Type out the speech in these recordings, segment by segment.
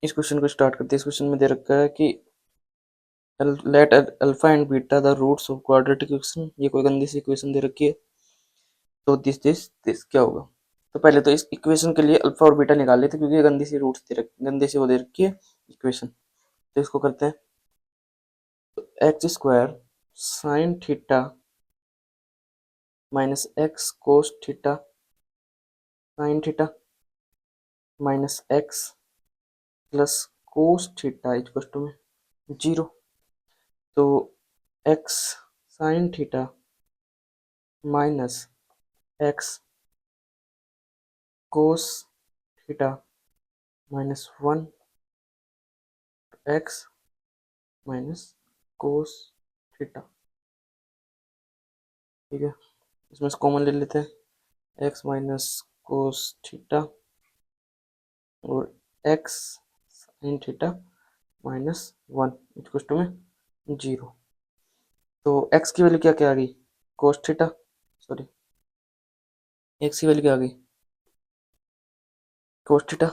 इस क्वेश्चन को स्टार्ट करते हैं। इस क्वेश्चन में दे रखा है कि let alpha and beta the roots of quadratic equation. ये कोई गंदी सी इक्वेशन दे रखी है, तो दिस क्या होगा। तो पहले तो इस इक्वेशन के लिए अल्फा और बीटा निकाल लेते, क्योंकि ये गंदी सी रूट्स गंदी सी वो दे रखी है इक्वेशन। तो इसको करते हैं। तो x square sine theta minus x cos theta sine theta minus x plus cos theta equal to में 0। तो x sine theta minus x cos theta minus 1 x minus cos theta. ठीक है, इसमें से कॉमन ले लेते हैं। एक्स माइनस कोस थीटा और x sine theta minus 1 equal to में 0। तो एक्स की वैल्यू क्या क्या आ गई, कोस थीटा, सॉरी एक्स की वैल्यू क्या आ गई, कोस थीटा।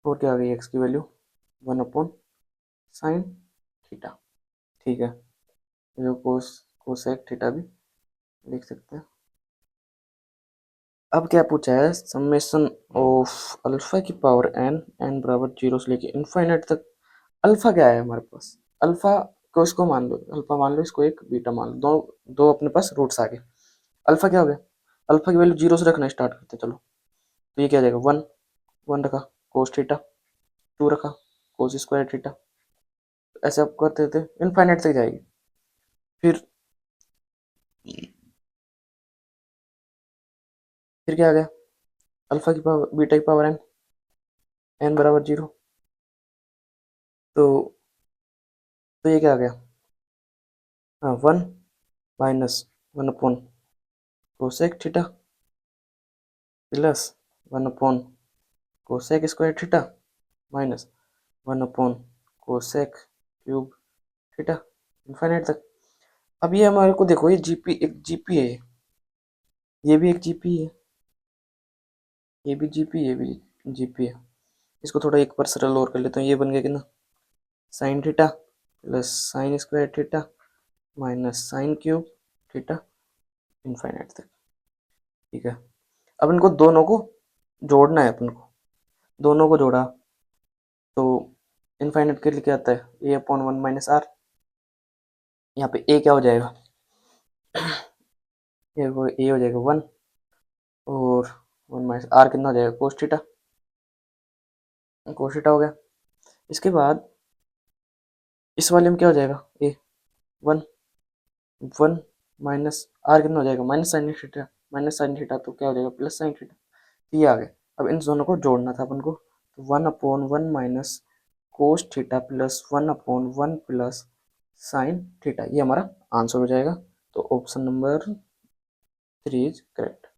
और क्या आ गई एक्स की वैल्यू 1 अपॉन साइन थीटा। ठीक है, जो कोसेक थीटा भी लिख सकते हैं। अब क्या पूछा है, समेशन ऑफ अल्फा की पावर एन बराबर 0 से लेके इनफाइनाइट तक। अल्फा क्या है हमारे पास, अल्फा को इसको मान लो, अल्फा मान लो, इसको एक बीटा मान लो, दो दो अपने पास रूट्स आ गए। अल्फा क्या हो गया, अल्फा की वैल्यू 0 से रखना स्टार्ट करते हैं। चलो, तो ये क्या जाएगा 1 1 रखा कोस थीटा, 2 रखा कोस स्क्वायर थीटा। ऐसे आप करते थे इनफाइनाइट तक जाएगी। फिर क्या आ गया, अल्फा की पावर बीटा की पावर एन बराबर 0। तो ये क्या आ गया, हाँ 1 minus 1 upon cosec theta plus 1 upon cosec square theta minus 1 upon cosec cube theta infinite तक। अब ये हमारे को देखो, ये जीपी एक जीपी है, ये भी एक जीपी है, ये भी जीपी, ये भी जीपी है। इसको थोड़ा एक बार सरल और कर लेता हूँ। ये बन गया कितना, sine theta plus sine square theta minus sine cube theta infinite तक। ठीक है, अब इनको दोनों को जोड़ना है अपन को, दोनों को जोड़ा तो इनफाइनाइट के लिए क्या आता है, ए अपॉन 1 माइनस आर। यहाँ पे ए क्या हो जाएगा, ये वो ए हो जाएगा 1 और 1 माइनस आर कितना हो जाएगा, कोस थीटा, कोस थीटा हो गया। इसके बाद इस वाले में क्या हो जाएगा, ए 1 1 माइनस आर कितना हो जाएगा, minus sign theta, minus sine theta तो क्या हो जाएगा, प्लस साइन थीटा। ये आ गया। अब इन दोनों को जोड़ना था अपन को, तो 1 upon 1 minus cos theta plus 1 upon 1 plus sine theta, ये हमारा आंसर हो जाएगा। तो ऑप्शन नंबर 3 इज करेक्ट।